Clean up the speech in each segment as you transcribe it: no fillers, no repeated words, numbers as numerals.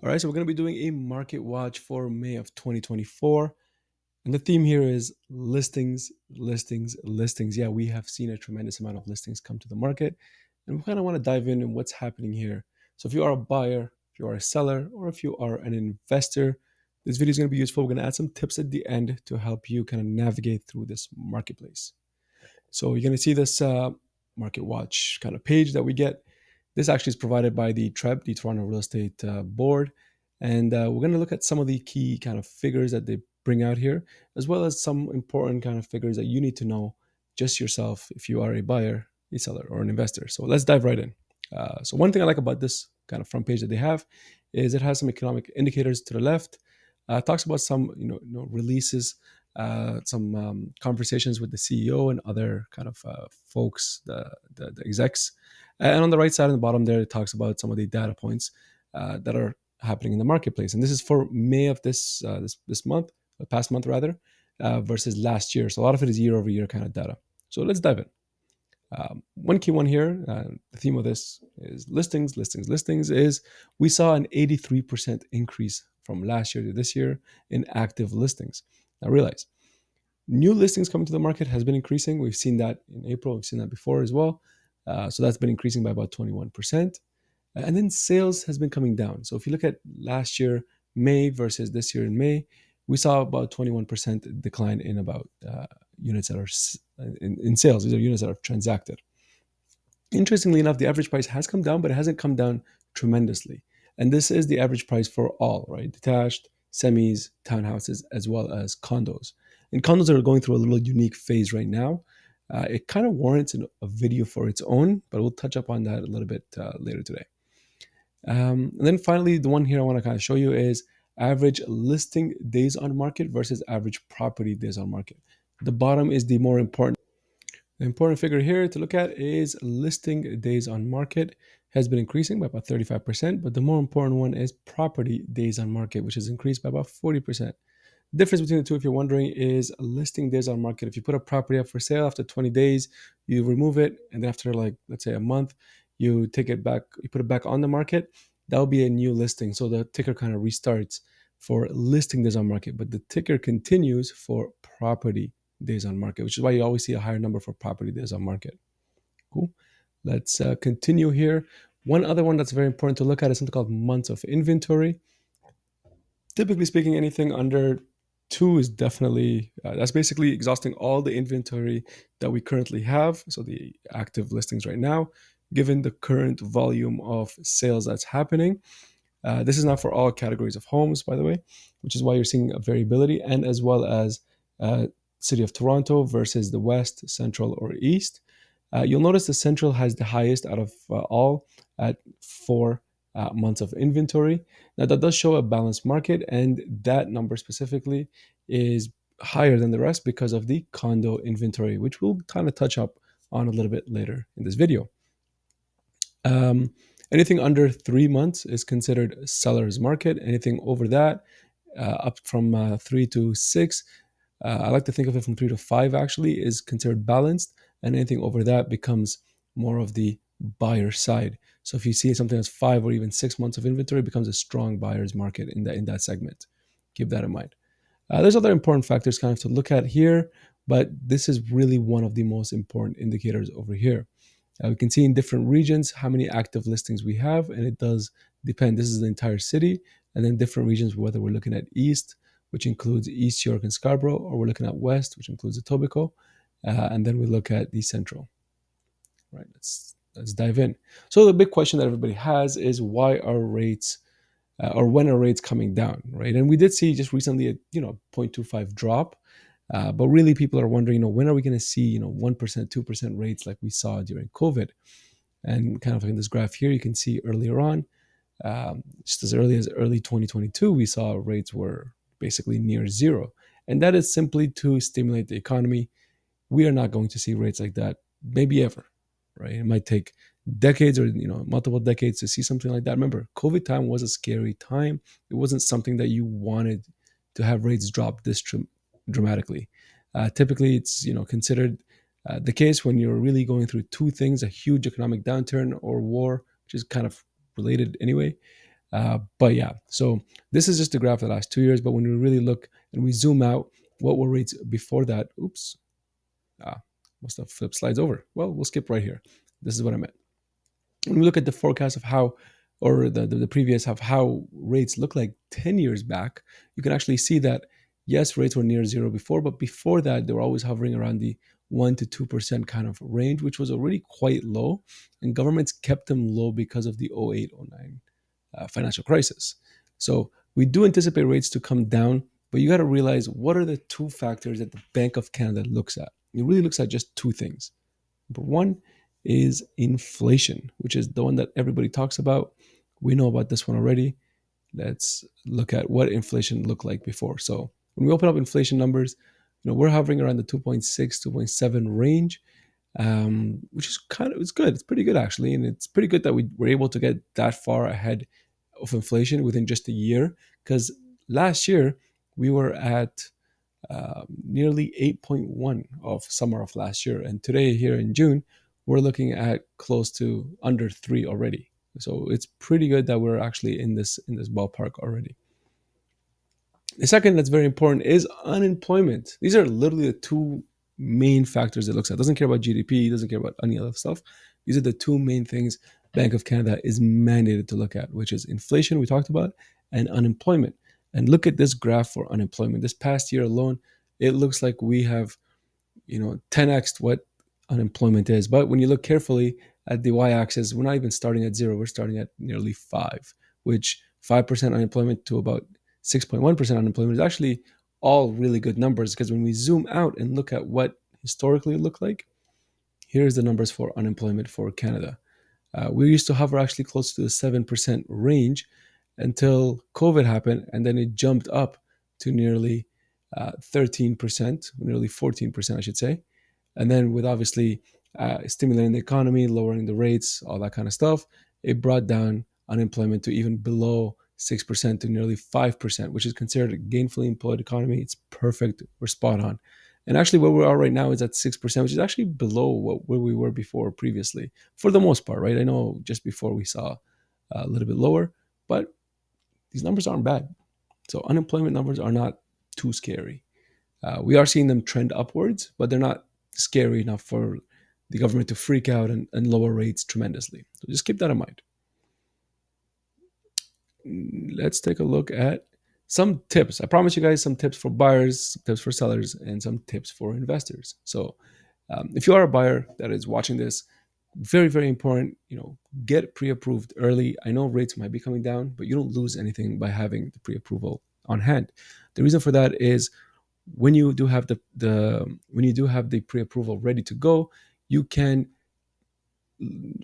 All right, so we're going to be doing a market watch for May of 2024. And the theme here is listings, listings, listings. Yeah, we have seen a tremendous amount of listings come to the market. And we kind of want to dive in what's happening here. So if you are a buyer, if you are a seller, or if you are an investor, this video is going to be useful. We're going to add some tips at the end to help you kind of navigate through this marketplace. So you're going to see this market watch kind of page that we get. This actually is provided by the TREB, the Toronto Real Estate Board. And we're going to look at some of the key kind of figures that they bring out here, as well as some important kind of figures that you need to know just yourself if you are a buyer, a seller, or an investor. So let's dive right in. So one thing I like about this kind of front page that they have is it has some economic indicators to the left. Talks about some releases, some conversations with the CEO and other kind of folks, the execs. And on the right side and the bottom there, it talks about some of the data points that are happening in the marketplace. And this is for May of this month, past month rather, versus last year. So a lot of it is year over year kind of data. So let's dive in. One key one here, the theme of this is listings, listings, listings, is we saw an 83% increase from last year to this year in active listings. Now realize, new listings coming to the market has been increasing. We've seen that in April, we've seen that before as well. So that's been increasing by about 21%. And then sales has been coming down. So if you look at last year, May versus this year in May, we saw about 21% decline in about units that are in sales. These are units that are transacted. Interestingly enough, the average price has come down, but it hasn't come down tremendously. And this is the average price for all, right? Detached, semis, townhouses, as well as condos. And condos are going through a little unique phase right now. It kind of warrants a video for its own, but we'll touch up on that a little bit later today. And then finally, the one here I want to kind of show you is average listing days on market versus average property days on market. The bottom is the more important. The important figure here to look at is listing days on market has been increasing by about 35%, but the more important one is property days on market, which has increased by about 40%. The difference between the two, if you're wondering, is listing days on market. If you put a property up for sale after 20 days, you remove it, and then after like let's say a month, you take it back, you put it back on the market. That will be a new listing. So the ticker kind of restarts for listing days on market, but the ticker continues for property days on market, which is why you always see a higher number for property days on market. Cool. Let's continue here. One other one that's very important to look at is something called months of inventory. Typically speaking, anything under two is definitely that's basically exhausting all the inventory that we currently have. So the active listings right now, given the current volume of sales that's happening. This is not for all categories of homes, by the way, which is why you're seeing a variability, and as well as city of Toronto versus the west, central, or east. You'll notice the central has the highest out of all at 4 months of inventory. Now, that does show a balanced market, and that number specifically is higher than the rest because of the condo inventory, which we'll kind of touch up on a little bit later in this video. Um, Anything under 3 months is considered seller's market. Anything over that, up from 3 to 6, I like to think of it from 3 to 5 actually, is considered balanced. And anything over that becomes more of the buyer side. So if you see something that's 5 or even 6 months of inventory, it becomes a strong buyer's market in that segment. Keep that in mind. There's other important factors kind of to look at here, but this is really one of the most important indicators over here. We can see in different regions how many active listings we have, and it does depend. This is the entire city, and then different regions, whether we're looking at East, which includes East York and Scarborough, or we're looking at West, which includes Etobicoke, and then we look at the Central. Right? Let's dive in. So the big question that everybody has is why are rates or when are rates coming down, right? And we did see just recently a 0.25 drop, but really people are wondering, when are we going to see 1%, 2% rates like we saw during COVID? And kind of like in this graph here, you can see earlier on, just as early as early 2022, we saw rates were basically near zero, and that is simply to stimulate the economy. We are not going to see rates like that, maybe ever, right? It might take decades or multiple decades to see something like that. Remember, COVID time was a scary time. It wasn't something that you wanted to have rates drop this dramatically. Typically, it's considered the case when you're really going through two things: a huge economic downturn or war, which is kind of related anyway. But yeah, so this is just a graph of the last 2 years. But when we really look and we zoom out, what were rates before that? Oops, ah, must have flipped slides over. Well, we'll skip right here. This is what I meant. When we look at the forecast of how, or the previous of how rates look like 10 years back, you can actually see that yes, rates were near zero before, but before that, they were always hovering around the 1 to 2% kind of range, which was already quite low. And governments kept them low because of the 08, 09 financial crisis. So we do anticipate rates to come down, but you got to realize what are the two factors that the Bank of Canada looks at. It really looks at just two things. Number one is inflation, which is the one that everybody talks about. We know about this one already. Let's look at what inflation looked like before. So when we open up inflation numbers, we're hovering around the 2.6, 2.7 range, which is it's good. It's pretty good actually, and it's pretty good that we were able to get that far ahead of inflation within just a year. Because last year we were at nearly 8.1 of summer of last year. And today, here in June, we're looking at close to under 3 already. So it's pretty good that we're actually in this ballpark already. The second that's very important is unemployment. These are literally the two main factors it looks at. It doesn't care about GDP, it doesn't care about any other stuff. These are the two main things Bank of Canada is mandated to look at, which is inflation, we talked about, and unemployment. And look at this graph for unemployment. This past year alone, it looks like we have 10x what unemployment is. But when you look carefully at the y-axis, we're not even starting at zero. We're starting at nearly 5, which 5% unemployment to about 6.1% unemployment is actually all really good numbers, because when we zoom out and look at what historically it looked like, here's the numbers for unemployment for Canada. We used to hover actually close to the 7% range until COVID happened, and then it jumped up to nearly 13%, nearly 14%, I should say. And then with obviously stimulating the economy, lowering the rates, all that kind of stuff, it brought down unemployment to even below 6% to nearly 5%, which is considered a gainfully employed economy. It's perfect. We're spot on. And actually, where we are right now is at 6%, which is actually below where we were before previously, for the most part, right? I know just before we saw a little bit lower, but these numbers aren't bad. So unemployment numbers are not too scary. We are seeing them trend upwards, but they're not scary enough for the government to freak out and lower rates tremendously. So just keep that in mind. Let's take a look at some tips. I promise you guys some tips for buyers, some tips for sellers, and some tips for investors. So if you are a buyer that is watching this, very, very important, get pre-approved early. I know rates might be coming down, but you don't lose anything by having the pre-approval on hand. The reason for that is when you do have the pre-approval ready to go, you can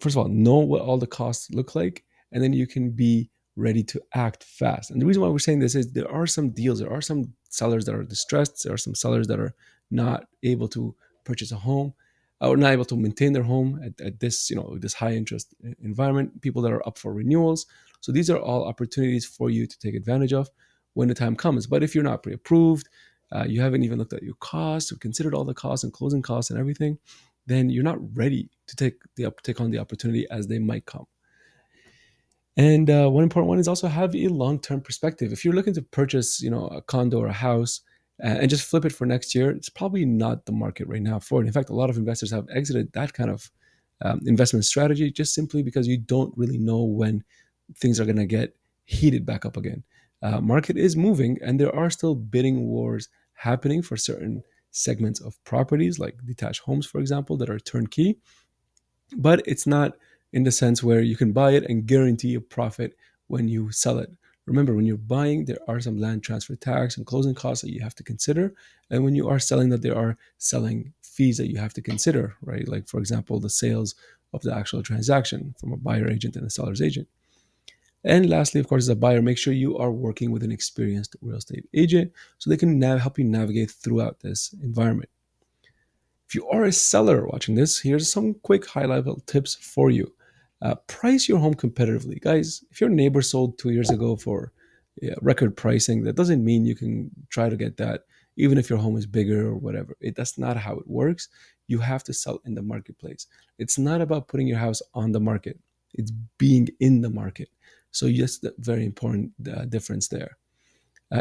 first of all know what all the costs look like, and then you can be ready to act fast. And the reason why we're saying this is there are some deals, there are some sellers that are distressed, there are some sellers that are not able to purchase a home or not able to maintain their home at this this high interest environment, people that are up for renewals. So these are all opportunities for you to take advantage of when the time comes. But if you're not pre-approved, you haven't even looked at your costs or considered all the costs and closing costs and everything, then you're not ready to take on the opportunity as they might come. And one important one is also have a long-term perspective. If you're looking to purchase, a condo or a house and just flip it for next year, it's probably not the market right now for it. In fact, a lot of investors have exited that kind of investment strategy just simply because you don't really know when things are going to get heated back up again. Market is moving, and there are still bidding wars happening for certain segments of properties, like detached homes, for example, that are turnkey. But it's not in the sense where you can buy it and guarantee a profit when you sell it. Remember, when you're buying, there are some land transfer tax and closing costs that you have to consider. And when you are selling that, there are selling fees that you have to consider, right? Like, for example, the sales of the actual transaction from a buyer agent and a seller's agent. And lastly, of course, as a buyer, make sure you are working with an experienced real estate agent so they can help you navigate throughout this environment. If you are a seller watching this, here's some quick high-level tips for you. Price your home competitively. Guys, if your neighbor sold 2 years ago for record pricing, that doesn't mean you can try to get that even if your home is bigger or whatever. That's not how it works. You have to sell in the marketplace. It's not about putting your house on the market. It's being in the market. So yes, very important difference there.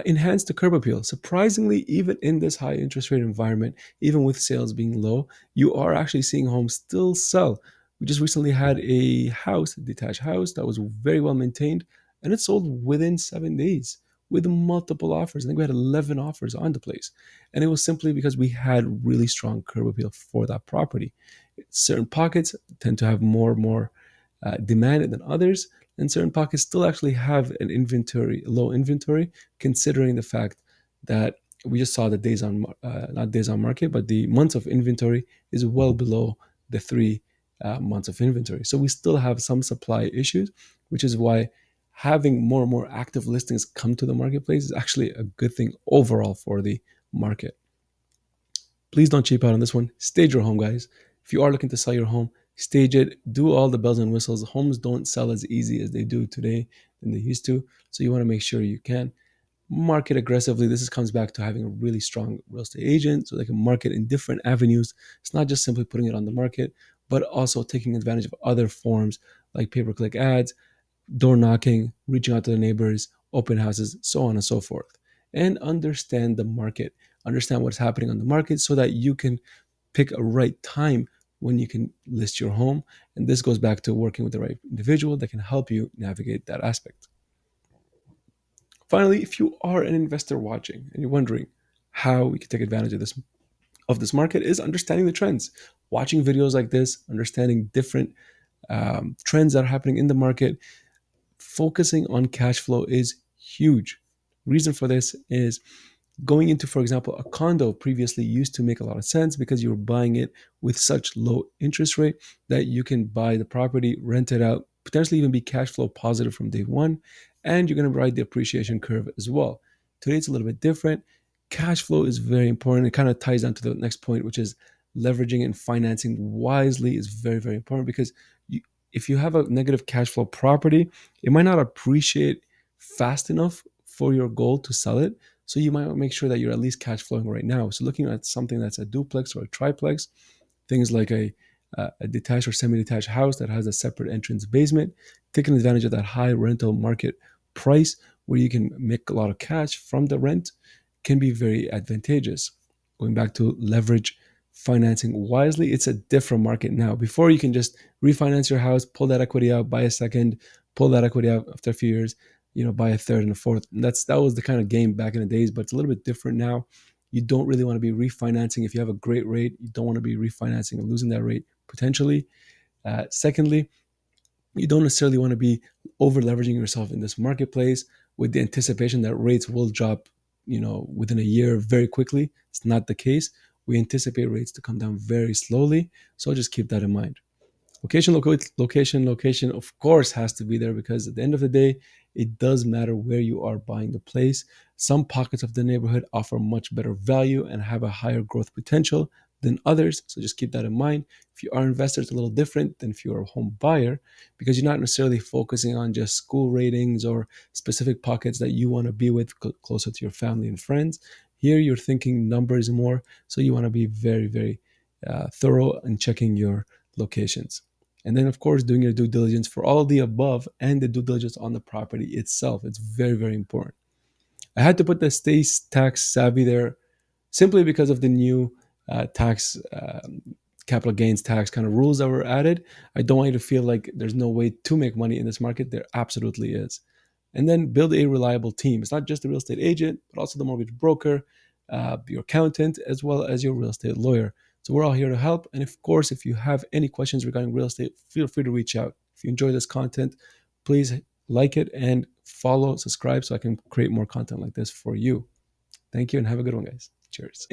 Enhance the curb appeal. Surprisingly, even in this high interest rate environment, even with sales being low, you are actually seeing homes still sell. We just recently had a house, a detached house that was very well maintained, and it sold within 7 days with multiple offers. I think we had 11 offers on the place. And it was simply because we had really strong curb appeal for that property. Certain pockets tend to have more demand than others, and certain pockets still actually have an inventory, low inventory, considering the fact that we just saw the days on, not days on market, but the months of inventory is well below the 3 months of inventory. So we still have some supply issues, which is why having more and more active listings come to the marketplace is actually a good thing overall for the market. Please don't cheap out on this one. Stage your home, guys. If you are looking to sell your home, stage it. Do all the bells and whistles. Homes don't sell as easy as they do today than they used to. So you want to make sure you can market aggressively. Comes back to having a really strong real estate agent so they can market in different avenues. It's not just simply putting it on the market, but also taking advantage of other forms like pay-per-click ads, door knocking, reaching out to the neighbors, open houses, so on and so forth. And understand the market, understand what's happening on the market so that you can pick a right time when you can list your home. And this goes back to working with the right individual that can help you navigate that aspect. Finally, if you are an investor watching and you're wondering how we can take advantage of this market, is understanding the trends, watching videos like this, understanding different trends that are happening in the market. Focusing on cash flow is huge. Reason for this is going into, for example, a condo previously used to make a lot of sense because you were buying it with such low interest rate that you can buy the property, rent it out, potentially even be cash flow positive from day one, and you're going to ride the appreciation curve as well. Today it's a little bit different. Cash flow is very important. It kind of ties down to the next point, which is leveraging and financing wisely is very, very important because you, if you have a negative cash flow property, it might not appreciate fast enough for your goal to sell it. So you might want to make sure that you're at least cash flowing right now. So looking at something that's a duplex or a triplex, things like a detached or semi-detached house that has a separate entrance basement, taking advantage of that high rental market price where you can make a lot of cash from the rent can be very advantageous. Going back to leverage financing wisely, it's a different market now. Before you can just refinance your house, pull that equity out, buy a second, pull that equity out after a few years, buy a third and a fourth. And that was the kind of game back in the days, but it's a little bit different now. You don't really want to be refinancing. If you have a great rate, you don't want to be refinancing and losing that rate potentially. Secondly, you don't necessarily want to be over leveraging yourself in this marketplace with the anticipation that rates will drop, within a year very quickly. It's not the case. We anticipate rates to come down very slowly. So just keep that in mind. Location, of course, has to be there because at the end of the day, it does matter where you are buying the place. Some pockets of the neighborhood offer much better value and have a higher growth potential than others. So just keep that in mind. If you are an investor, it's a little different than if you're a home buyer because you're not necessarily focusing on just school ratings or specific pockets that you want to be with closer to your family and friends. Here, you're thinking numbers more. So you want to be very, very thorough in checking your locations. And then, of course, doing your due diligence for all of the above and the due diligence on the property itself. It's very, very important. I had to put the stay tax savvy there simply because of the new tax capital gains tax kind of rules that were added. I don't want you to feel like there's no way to make money in this market. There absolutely is. And then build a reliable team. It's not just the real estate agent, but also the mortgage broker, your accountant, as well as your real estate lawyer. So we're all here to help. And of course, if you have any questions regarding real estate, feel free to reach out. If you enjoy this content, please like it and follow, subscribe so I can create more content like this for you. Thank you and have a good one, guys. Cheers.